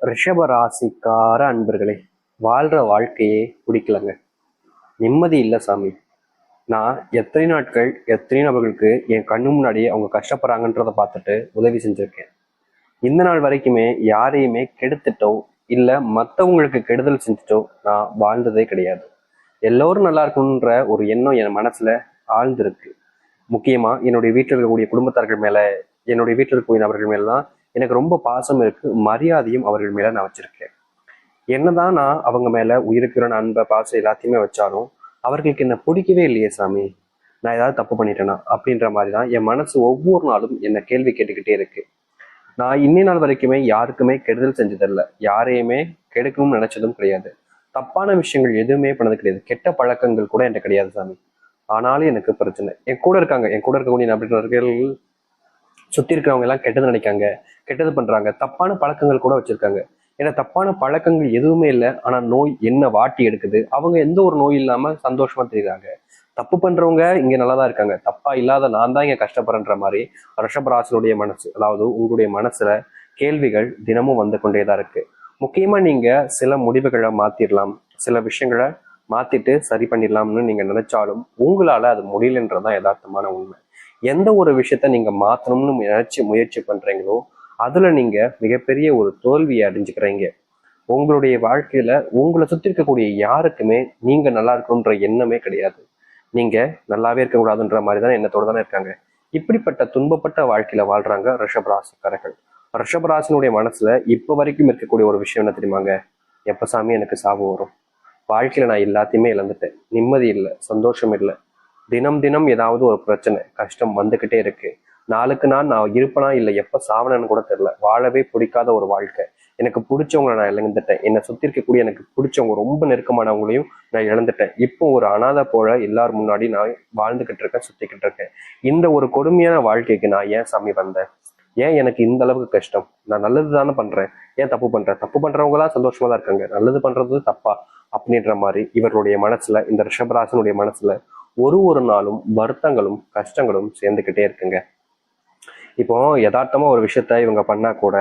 ரிஷப ராசிக்கார அன்பர்களே, வாழ்ற வாழ்க்கையே பிடிக்கலங்க. நிம்மதி இல்லை சாமி. நான் எத்தனை நாட்கள் எத்தனை நபர்களுக்கு என் கண்ணு முன்னாடியே அவங்க கஷ்டப்படுறாங்கன்றதை பார்த்துட்டு உதவி செஞ்சிருக்கேன். இந்த நாள் வரைக்குமே யாரையுமே கெடுத்துட்டோ இல்லை மற்றவங்களுக்கு கெடுதல் செஞ்சுட்டோ நான் வாழ்ந்ததே கிடையாது. எல்லோரும் நல்லா இருக்கணுன்ற ஒரு எண்ணம் என் மனசுல ஆழ்ந்திருக்கு. முக்கியமா என்னுடைய வீட்டில் இருக்கக்கூடிய குடும்பத்தார்கள் மேல, என்னுடைய வீட்டில் இருக்கக்கூடிய நபர்கள் மேலாம் எனக்கு ரொம்ப பாசம் இருக்கு, மரியாதையும் அவர்கள் மேல நான் வச்சிருக்கேன். என்னதான் நான் அவங்க மேல உயிருக்கிற அன்பை பாசம் எல்லாத்தையுமே வச்சாலும் அவர்களுக்கு என்ன பிடிக்கவே இல்லையே சாமி. நான் ஏதாவது தப்பு பண்ணிட்டேனா அப்படின்ற மாதிரி தான் என் மனசு ஒவ்வொரு நாளும் என்ன கேள்வி கேட்டுக்கிட்டே இருக்கு. நான் இன்னி நாள் வரைக்குமே யாருக்குமே கெடுதல் செஞ்சதில்லை, யாரையுமே கெடுக்கணும்னு நினைச்சதும் கிடையாது. தப்பான விஷயங்கள் எதுவுமே பண்ணது கிடையாது, கெட்ட பழக்கங்கள் கூட என்கிட்ட கிடையாது சாமி. ஆனாலும் எனக்கு பிரச்சனை. என் கூட இருக்காங்க, என் கூட இருக்கக்கூடிய நபர்கள் சுத்தி இருக்கிறவங்க எல்லாம் கெட்டது நினைக்காங்க, கெட்டது பண்றாங்க, தப்பான பழக்கங்கள் கூட வச்சிருக்காங்க. ஏன்னா தப்பான பழக்கங்கள் எதுவுமே இல்லை, ஆனா நோய் என்ன வாட்டி எடுக்குது. அவங்க எந்த ஒரு நோய் இல்லாம சந்தோஷமா தெரியுறாங்க. தப்பு பண்றவங்க இங்க நல்லாதான் இருக்காங்க, தப்பா இல்லாத நான் தான் இங்க கஷ்டப்படுறன்ற மாதிரி ரிஷபராசினுடைய மனசு, அதாவது உங்களுடைய மனசுல கேள்விகள் தினமும் வந்து கொண்டேதான் இருக்கு. முக்கியமா நீங்க சில முடிவுகளை மாத்திரலாம், சில விஷயங்களை மாத்திட்டு சரி பண்ணிடலாம்னு நீங்க நினைச்சாலும் உங்களால அது முடியலன்றதான் யதார்த்தமான உண்மை. எந்த ஒரு விஷயத்த நீங்க மாத்தணும்னு நினைச்சு முயற்சி பண்றீங்களோ அதுல நீங்க மிகப்பெரிய ஒரு தோல்வியை அடைஞ்சுக்கிறீங்க. உங்களுடைய வாழ்க்கையில உங்களை சுத்தி இருக்கக்கூடிய யாருக்குமே நீங்க நல்லா இருக்கணுன்ற எண்ணமே கிடையாது. நீங்க நல்லாவே இருக்கக்கூடாதுன்ற மாதிரி தான் எண்ணத்தோட தானே இருக்காங்க. இப்படிப்பட்ட துன்பப்பட்ட வாழ்க்கையில வாழ்றாங்க ரிஷபராசிக்காரர்கள். ரிஷபராசினுடைய மனசுல இப்ப வரைக்கும் இருக்கக்கூடிய ஒரு விஷயம் என்ன தெரியுமாங்க? எப்ப சாமி எனக்கு சாவு வரும்? வாழ்க்கையில நான் எல்லாத்தையுமே இழந்துட்டேன், நிம்மதி இல்லை, சந்தோஷம் இல்லை, தினம் தினம் ஏதாவது ஒரு பிரச்சனை கஷ்டம் வந்துகிட்டே இருக்கு. நாளுக்கு நான் இருப்பனா இல்லை எப்ப சாவனன்னு கூட தெரியல. வாழவே பிடிக்காத ஒரு வாழ்க்கை. எனக்கு பிடிச்சவங்களை நான் இழந்துட்டேன், என்னை சுத்தி இருக்கக்கூடிய எனக்கு பிடிச்சவங்க ரொம்ப நெருக்கமானவங்களையும் நான் இழந்துட்டேன். இப்போ ஒரு அனாதை போல எல்லார் முன்னாடி நான் வாழ்ந்துகிட்டு இருக்கேன், சுத்திக்கிட்டு இருக்கேன். இந்த ஒரு கொடுமையான வாழ்க்கைக்கு நான் ஏன் சாமி வந்தேன்? ஏன் எனக்கு இந்த அளவுக்கு கஷ்டம்? நான் நல்லது தானே பண்றேன், ஏன் தப்பு பண்றேன்? தப்பு பண்றவங்களா சந்தோஷமா தான் இருக்காங்க, நல்லது பண்றது தப்பா அப்படின்ற மாதிரி இவர்களுடைய மனசுல, இந்த ரிஷபராசனுடைய மனசுல ஒரு நாளும் வருத்தங்களும் கஷ்டங்களும் சேர்ந்துக்கிட்டே இருக்குங்க. இப்போ யதார்த்தமா ஒரு விஷயத்த இவங்க பண்ணா கூட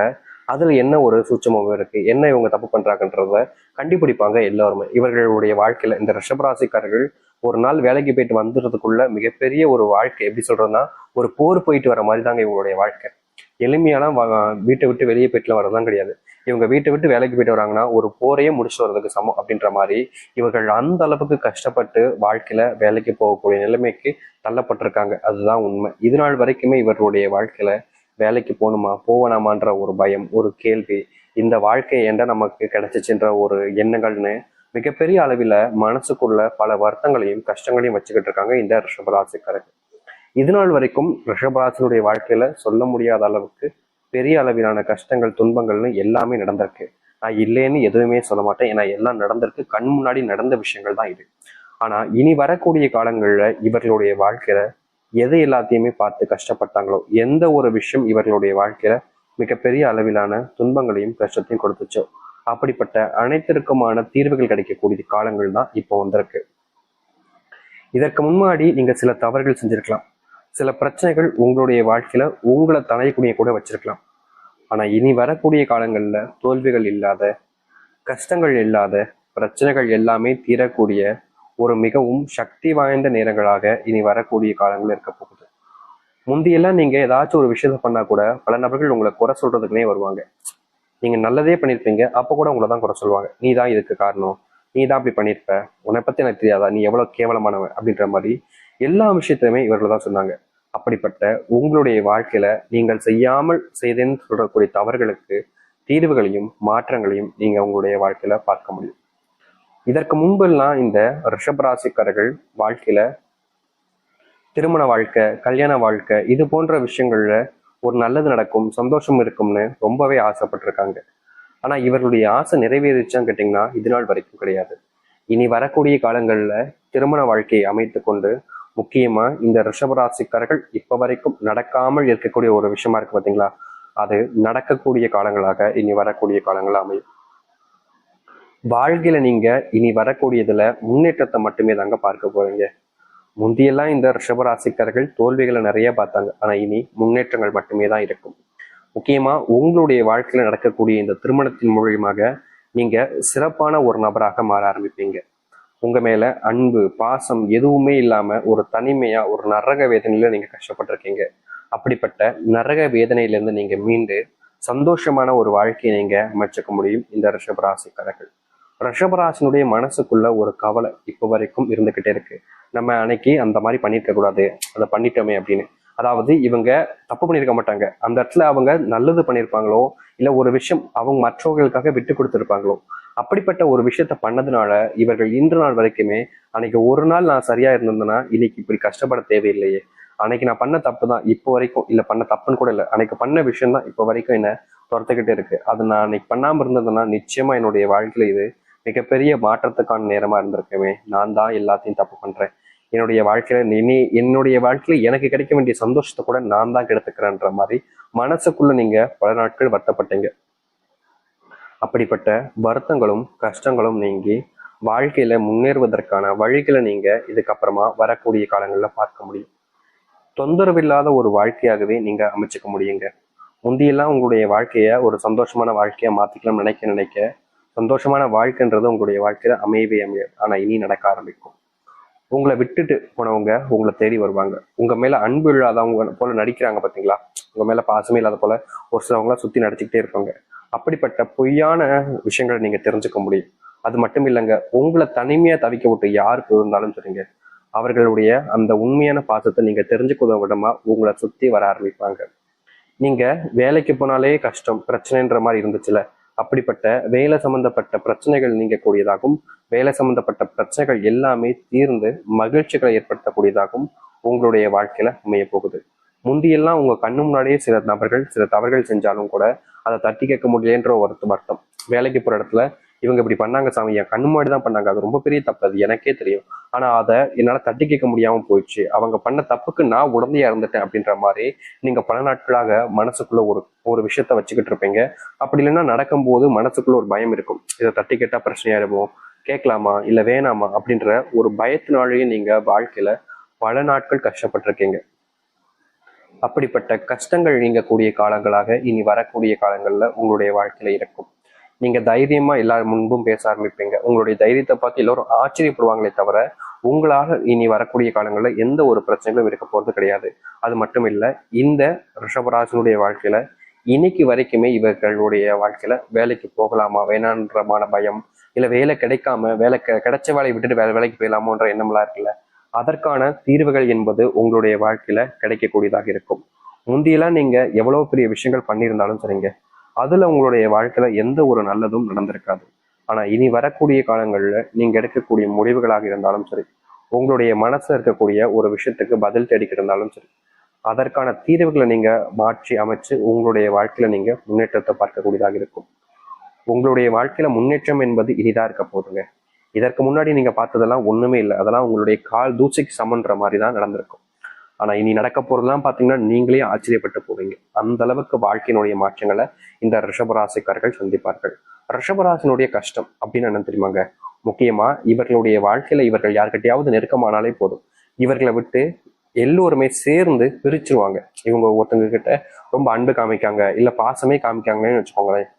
அதுல என்ன ஒரு சூட்சமும் இருக்கு, என்ன இவங்க தப்பு பண்றாங்கன்றத கண்டுபிடிப்பாங்க எல்லாருமே. இவர்களுடைய வாழ்க்கையில இந்த ரிஷபராசிக்காரர்கள் ஒரு நாள் வேலைக்கு போயிட்டு வந்துடுறதுக்குள்ள மிகப்பெரிய ஒரு வாழ்க்கை, எப்படி சொல்றதுன்னா ஒரு போர் போயிட்டு வர மாதிரி தாங்க இவங்களுடைய வாழ்க்கை. எளிமையான வீட்டை விட்டு வெளியே போயிட்டு வரதான் கிடையாது. இவங்க வீட்டை விட்டு வேலைக்கு போயிட்டு வராங்கன்னா ஒரு போரையே முடிச்சு வர்றதுக்கு சமம் அப்படின்ற மாதிரி இவர்கள் அந்த அளவுக்கு கஷ்டப்பட்டு வாழ்க்கையில வேலைக்கு போகக்கூடிய நிலைமைக்கு தள்ளப்பட்டிருக்காங்க. அதுதான் உண்மை. இது நாள் வரைக்குமே இவர்களுடைய வாழ்க்கையில வேலைக்கு போகணுமா போகணாமான்ற ஒரு பயம், ஒரு கேள்வி, இந்த வாழ்க்கை என்ற நமக்கு கிடைச்சிச்சுன்ற ஒரு எண்ணங்கள்னு மிகப்பெரிய அளவில் மனசுக்குள்ள பல வருத்தங்களையும் கஷ்டங்களையும் வச்சுக்கிட்டு இருக்காங்க இந்த ரிஷபராசிக்காரர்கள். இது நாள் வரைக்கும் ரிஷபராசினுடைய வாழ்க்கையில சொல்ல முடியாத அளவுக்கு பெரிய அளவிலான கஷ்டங்கள் துன்பங்கள்னு எல்லாமே நடந்திருக்கு. நான் இல்லைன்னு எதுவுமே சொல்ல மாட்டேன், ஏன்னா எல்லாம் நடந்திருக்கு, கண் முன்னாடி நடந்த விஷயங்கள் தான் இது. ஆனா இனி வரக்கூடிய காலங்கள்ல இவர்களுடைய வாழ்க்கையில எதை எல்லாத்தையுமே பார்த்து கஷ்டப்பட்டாங்களோ, எந்த ஒரு விஷயம் இவர்களுடைய வாழ்க்கையில மிகப்பெரிய அளவிலான துன்பங்களையும் கஷ்டத்தையும் கொடுத்துச்சோ அப்படிப்பட்ட அனைத்திற்குமான தீர்வுகள் கிடைக்கக்கூடிய காலங்கள் தான் இப்போ வந்திருக்கு. இதற்கு முன்னாடி நீங்க சில தவறுகள் செஞ்சிருக்கலாம், சில பிரச்சனைகள் உங்களுடைய வாழ்க்கையில உங்களை தலையக்கூடிய கூட வச்சிருக்கலாம். ஆனா இனி வரக்கூடிய காலங்கள்ல தோல்விகள் இல்லாத, கஷ்டங்கள் இல்லாத, பிரச்சனைகள் எல்லாமே தீரக்கூடிய ஒரு மிகவும் சக்தி வாய்ந்த நேரங்களாக இனி வரக்கூடிய காலங்கள் இருக்க போகுது. முந்தியெல்லாம் நீங்க ஏதாச்சும் ஒரு விஷயத்த பண்ணா கூட பல நபர்கள் உங்களை குறை சொல்றதுக்குனே வருவாங்க. நீங்க நல்லதே பண்ணிருப்பீங்க, அப்ப கூட உங்களை தான் குறை சொல்லுவாங்க. நீ தான் இதுக்கு காரணம், நீ தான் அப்படி பண்ணிருப்ப, உன்னை பத்தி எனக்கு தெரியாதா, நீ எவ்வளவு கேவலமானவன் அப்படின்ற மாதிரி எல்லா விஷயத்தையுமே இவர்கள் தான் சொன்னாங்க. அப்படிப்பட்ட உங்களுடைய வாழ்க்கையில நீங்கள் செய்யாமல் செய்தேன்னு சொல்லக்கூடிய தவறுகளுக்கு தீர்வுகளையும் மாற்றங்களையும் நீங்க உங்களுடைய வாழ்க்கையில பார்க்க முடியும். இதற்கு முன்பெல்லாம் இந்த ரிஷபராசிக்காரர்கள் வாழ்க்கையில திருமண வாழ்க்கை, கல்யாண வாழ்க்கை, இது போன்ற விஷயங்கள்ல ஒரு நல்லது நடக்கும், சந்தோஷம் இருக்கும்னு ரொம்பவே ஆசைப்பட்டிருக்காங்க. ஆனா இவர்களுடைய ஆசை நிறைவேறிச்சான்னு கேட்டீங்கன்னா இது நாள் வரைக்கும் கிடையாது. இனி வரக்கூடிய காலங்கள்ல திருமண வாழ்க்கையை அமைத்து கொண்டு, முக்கியமா இந்த ரிஷபராசிக்காரர்கள் இப்ப வரைக்கும் நடக்காமல் இருக்கக்கூடிய ஒரு விஷயமா இருக்கு பாத்தீங்களா, அது நடக்கக்கூடிய காலங்களாக இனி வரக்கூடிய காலங்கள் அமையும். வாழ்க்கையில நீங்க இனி வரக்கூடியதுல முன்னேற்றத்தை மட்டுமே தாங்க பார்க்க போறீங்க. முந்தியெல்லாம் இந்த ரிஷபராசிக்காரர்கள் தோல்விகளை நிறைய பார்த்தாங்க, ஆனா இனி முன்னேற்றங்கள் மட்டுமே தான் இருக்கும். முக்கியமா உங்களுடைய வாழ்க்கையில நடக்கக்கூடிய இந்த திருமணத்தின் மூலியமாக நீங்க சிறப்பான ஒரு நபராக மாற ஆரம்பிப்பீங்க. உங்க மேல அன்பு பாசம் எதுவுமே இல்லாம ஒரு தனிமையா ஒரு நரக வேதனையில நீங்க கஷ்டப்பட்டிருக்கீங்க. அப்படிப்பட்ட நரக வேதனையிலிருந்து நீங்க மீண்டு சந்தோஷமான ஒரு வாழ்க்கையை நீங்க அமைச்சுக்க முடியும் இந்த ரிஷபராசிக்காரர்கள். ரிஷபராசினுடைய மனசுக்குள்ள ஒரு கவலை இப்போ வரைக்கும் இருந்துகிட்டே இருக்கு. நம்ம அன்னைக்கு அந்த மாதிரி பண்ணிருக்க கூடாது, அதை பண்ணிட்டோமே அப்படின்னு. அதாவது இவங்க தப்பு பண்ணியிருக்க மாட்டாங்க, அந்த இடத்துல அவங்க நல்லது பண்ணியிருப்பாங்களோ இல்ல ஒரு விஷயம் அவங்க மற்றவர்களுக்காக விட்டு கொடுத்துருப்பாங்களோ, அப்படிப்பட்ட ஒரு விஷயத்த பண்ணதுனால இவர்கள் இன்று நாள் வரைக்குமே அன்னைக்கு ஒரு நாள் நான் சரியா இருந்திருந்தேன்னா இன்னைக்கு இப்படி கஷ்டப்பட தேவையில்லையே, அன்னைக்கு நான் பண்ண தப்பு தான் இப்போ வரைக்கும், இல்ல பண்ண தப்புன்னு கூட இல்லை, அன்னைக்கு பண்ண விஷயம் தான் இப்போ வரைக்கும் என்ன துரத்துக்கிட்டே இருக்கு. அது நான் அன்னைக்கு பண்ணாம இருந்ததுன்னா நிச்சயமா என்னுடைய வாழ்க்கையில இது மிகப்பெரிய மாற்றத்துக்கான நேரமா இருந்திருக்குமே, நான் தான் எல்லாத்தையும் தப்பு பண்றேன், என்னுடைய வாழ்க்கையில எனக்கு கிடைக்க வேண்டிய சந்தோஷத்தை கூட நான் தான் கெடுத்துக்கிறேன்ற மாதிரி மனசுக்குள்ள நீங்க பல நாட்கள் வருத்தப்பட்டீங்க. அப்படிப்பட்ட வருத்தங்களும் கஷ்டங்களும் நீங்கி வாழ்க்கையில முன்னேறுவதற்கான வழிகளை நீங்க இதுக்கப்புறமா வரக்கூடிய காலங்கள்ல பார்க்க முடியும். தொந்தரவில்லாத ஒரு வாழ்க்கையாகவே நீங்க அமைச்சுக்க முடியுங்க. முந்தியெல்லாம் உங்களுடைய வாழ்க்கைய ஒரு சந்தோஷமான வாழ்க்கையா மாத்திக்கலாம் நினைக்க சந்தோஷமான வாழ்க்கைன்றது உங்களுடைய வாழ்க்கையில அமையவே அமையாது. ஆனா இனி நடக்க ஆரம்பிக்கும். உங்களை விட்டுட்டு போனவங்க உங்களை தேடி வருவாங்க. உங்க மேல அன்பு இல்லாதவங்க போல நடிக்கிறாங்க பாத்தீங்களா, உங்க மேல பாசமே இல்லாத போல ஒரு சிலவங்கள சுத்தி நடிச்சுக்கிட்டே இருப்பாங்க. அப்படிப்பட்ட பொய்யான விஷயங்களை நீங்க தெரிஞ்சுக்க முடியும். அது மட்டும் இல்லைங்க, உங்களை தனிமையா தவிக்க விட்டு யாருக்கு இருந்தாலும் சரிங்க, அவர்களுடைய அந்த உண்மையான பாசத்தை நீங்க தெரிஞ்சுக்க விடமா உங்களை சுத்தி வர ஆரம்பிப்பாங்க. நீங்க வேலைக்கு போனாலே கஷ்டம் பிரச்சனைன்ற மாதிரி இருந்துச்சுல, அப்படிப்பட்ட வேலை சம்பந்தப்பட்ட பிரச்சனைகள் நீங்க கூடியதாகவும் வேலை சம்பந்தப்பட்ட பிரச்சனைகள் எல்லாமே தீர்ந்து மகிழ்ச்சிகளை ஏற்படுத்தக்கூடியதாகவும் உங்களுடைய வாழ்க்கையில அமைய போகுது. முந்தியெல்லாம் உங்க கண்ணு முன்னாடியே சில நபர்கள் சில தவறுகள் செஞ்சாலும் கூட அதை தட்டி கேட்க முடியலன்ற ஒரு வருத்தம். வேலைக்கு போற இடத்துல இவங்க இப்படி பண்ணாங்க சாமி, என் கண்ணு முன்னாடி தான் பண்ணாங்க, அது ரொம்ப பெரிய தப்பு, அது எனக்கே தெரியும், ஆனா அதை என்னால தட்டி கேட்க முடியாம போயிடுச்சு, அவங்க பண்ண தப்புக்கு நான் உடந்தையா இருந்துட்டேன் அப்படின்ற மாதிரி நீங்க பல நாட்களாக மனசுக்குள்ள ஒரு ஒரு விஷயத்த வச்சுக்கிட்டு இருப்பீங்க. அப்படி இல்லைன்னா நடக்கும்போது மனசுக்குள்ள ஒரு பயம் இருக்கும், இதை தட்டி கேட்டா பிரச்சனையாயிருமோ, கேட்கலாமா இல்ல வேணாமா அப்படின்ற ஒரு பயத்தினாலேயே நீங்க வாழ்க்கையில பல நாட்கள் கஷ்டப்பட்டிருக்கீங்க. அப்படிப்பட்ட கஷ்டங்கள் நீங்கக்கூடிய காலங்களாக இனி வரக்கூடிய காலங்கள்ல உங்களுடைய வாழ்க்கையில இருக்கும். நீங்க தைரியமா எல்லாரும் முன்பும் பேச ஆரம்பிப்பீங்க. உங்களுடைய தைரியத்தை பார்த்து எல்லோரும் ஆச்சரியப்படுவாங்களே தவிர உங்களால இனி வரக்கூடிய காலங்கள்ல எந்த ஒரு பிரச்சனைகளும் இருக்க போறது கிடையாது. அது மட்டும் இல்ல, இந்த ரிஷபராசினுடைய வாழ்க்கையில இன்னைக்கு வரைக்குமே இவர்களுடைய வாழ்க்கையில வேலைக்கு போகலாமா வேணான்றமான பயம், இல்ல வேலை கிடைக்காம கிடைச்ச வேலையை விட்டுட்டு வேற வேலைக்கு போயிடலாமோன்ற எண்ணம்லாம் இருக்குல்ல, அதற்கான தீர்வுகள் என்பது உங்களுடைய வாழ்க்கையில கிடைக்கக்கூடியதாக இருக்கும். முந்தியெல்லாம் நீங்க எவ்வளவு பெரிய விஷயங்கள் பண்ணியிருந்தாலும் சரிங்க, அதுல உங்களுடைய வாழ்க்கையில எந்த ஒரு நல்லதும் நடந்திருக்காது. ஆனா இனி வரக்கூடிய காலங்கள்ல நீங்க எடுக்கக்கூடிய முடிவுகளாக இருந்தாலும் சரி, உங்களுடைய மனசுல இருக்கக்கூடிய ஒரு விஷயத்துக்கு பதில் தேடிக்கிட்டு இருந்தாலும் சரி, அதற்கான தீர்வுகளை நீங்க மாற்றி அமைச்சு உங்களுடைய வாழ்க்கையில நீங்க முன்னேற்றத்தை பார்க்கக்கூடியதாக இருக்கும். உங்களுடைய வாழ்க்கையில முன்னேற்றம் என்பது இனிதா இருக்க போதுங்க. இதற்கு முன்னாடி நீங்க பார்த்ததெல்லாம் ஒண்ணுமே இல்லை, அதெல்லாம் உங்களுடைய கால் தூசிக்கு சமன்ற மாதிரி தான் நடந்திருக்கும். ஆனா இனி நடக்க போறதெல்லாம் பாத்தீங்கன்னா நீங்களே ஆச்சரியப்பட்டு போவீங்க. அந்த அளவுக்கு வாழ்க்கையினுடைய மாற்றங்களை இந்த ரிஷபராசிக்காரர்கள் சந்திப்பார்கள். ரிஷபராசினுடைய கஷ்டம் அப்படின்னு என்ன தெரியுமாங்க, முக்கியமா இவர்களுடைய வாழ்க்கையில இவர்கள் யாருக்கிட்டையாவது நெருக்கமானாலே போதும், இவர்களை விட்டு எல்லோருமே சேர்ந்து பிரிச்சிருவாங்க. இவங்க ஒருத்தங்க கிட்ட ரொம்ப அன்பு காமிக்காங்க இல்ல பாசமே காமிக்காங்கன்னு வச்சுக்கோங்களேன்,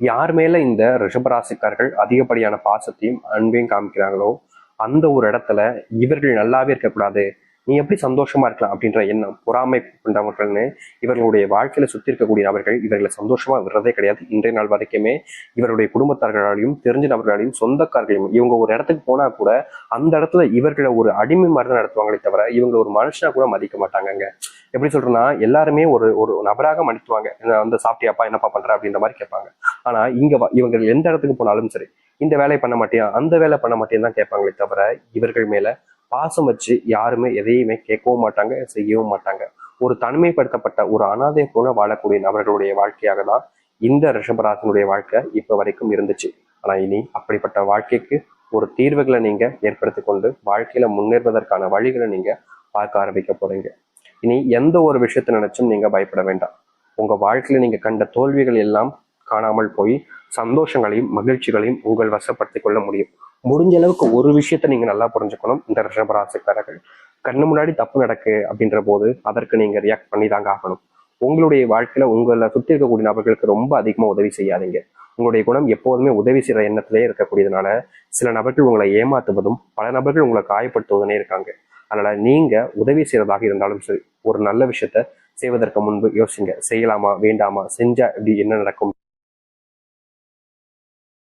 யார் மேல இந்த ரிஷபராசிக்காரர்கள் அதிகப்படியான பாசத்தையும் அன்பையும் காமிக்கிறாங்களோ அந்த ஒரு இடத்துல இவர்கள் நல்லாவே இருக்கக்கூடாது, நீ எப்படி சந்தோஷமா இருக்கலாம் அப்படின்ற எண்ணம் பொறாமை கொண்டவர்கள்னு இவர்களுடைய வாழ்க்கையில சுத்தி இருக்கக்கூடிய நபர்கள் இவர்களை சந்தோஷமா விடுறதே கிடையாது. இன்றைய நாள் வரைக்குமே இவருடைய குடும்பத்தார்களாலையும் தெரிஞ்ச நபர்களாலையும் சொந்தக்காரர்களையும் இவங்க ஒரு இடத்துக்கு போனா கூட அந்த இடத்துல இவர்களை ஒரு அடிமை மாதிரி தான் நடத்துவாங்களே தவிர இவங்க ஒரு மனுஷனா கூட மதிக்க மாட்டாங்கங்க. எப்படி சொல்றேன்னா எல்லாருமே ஒரு ஒரு நபராக மதித்துவாங்க, வந்து சாப்பிட்டியாப்பா என்னப்பா பண்ற அப்படின்ற மாதிரி கேட்பாங்க. ஆனா இவங்க எந்த இடத்துக்கு போனாலும் சரி, இந்த வேலையை பண்ண மாட்டியா அந்த வேலை பண்ண மாட்டேன்னு தான் கேட்பாங்களே தவிர இவர்கள் மேல பாசம் வச்சு யாருமே எதையுமே கேட்கவும் மாட்டாங்க செய்யவும் மாட்டாங்க. ஒரு தனிமைப்படுத்தப்பட்ட ஒரு அனாதை போல வாழக்கூடிய நபர்களுடைய வாழ்க்கையாக தான் இந்த ரிஷபராசினுடைய வாழ்க்கை இப்ப வரைக்கும் இருந்துச்சு. ஆனா இனி அப்படிப்பட்ட வாழ்க்கைக்கு ஒரு தீர்வுகளை நீங்க ஏற்படுத்தி கொண்டு வாழ்க்கையில முன்னேறுவதற்கான வழிகளை நீங்க பார்க்க ஆரம்பிக்க போறீங்க. இனி எந்த ஒரு விஷயத்தை நினைச்சும் நீங்க பயப்பட வேண்டாம். உங்க வாழ்க்கையில நீங்க கண்ட தோல்விகள் எல்லாம் காணாமல் போய் சந்தோஷங்களையும் மகிழ்ச்சிகளையும் உங்கள் வசப்படுத்திக் கொள்ள முடியும். முடிஞ்ச அளவுக்கு ஒரு விஷயத்த நீங்க நல்லா புரிஞ்சுக்கணும். இந்த ரிஷபராசிக்காரர்கள் கண்ணு முன்னாடி தப்பு நடக்கு அப்படின்ற போது அதற்கு நீங்க ரியாக்ட் பண்ணி தாங்க ஆகணும். உங்களுடைய வாழ்க்கையில உங்களை சுற்றி இருக்கக்கூடிய நபர்களுக்கு ரொம்ப அதிகமா உதவி செய்யாதீங்க. உங்களுடைய குணம் எப்போதுமே உதவி செய்யற எண்ணத்திலே இருக்கக்கூடியதுனால சில நபர்கள் உங்களை ஏமாத்துவதும் பல நபர்கள் உங்களை காயப்படுத்துவதுனே இருக்காங்க. அதனால நீங்க உதவி செய்யறதாக இருந்தாலும் சரி, ஒரு நல்ல விஷயத்த செய்வதற்கு முன்பு யோசிங்க. செய்யலாமா வேண்டாமா, செஞ்சா இப்படி என்ன நடக்கும்.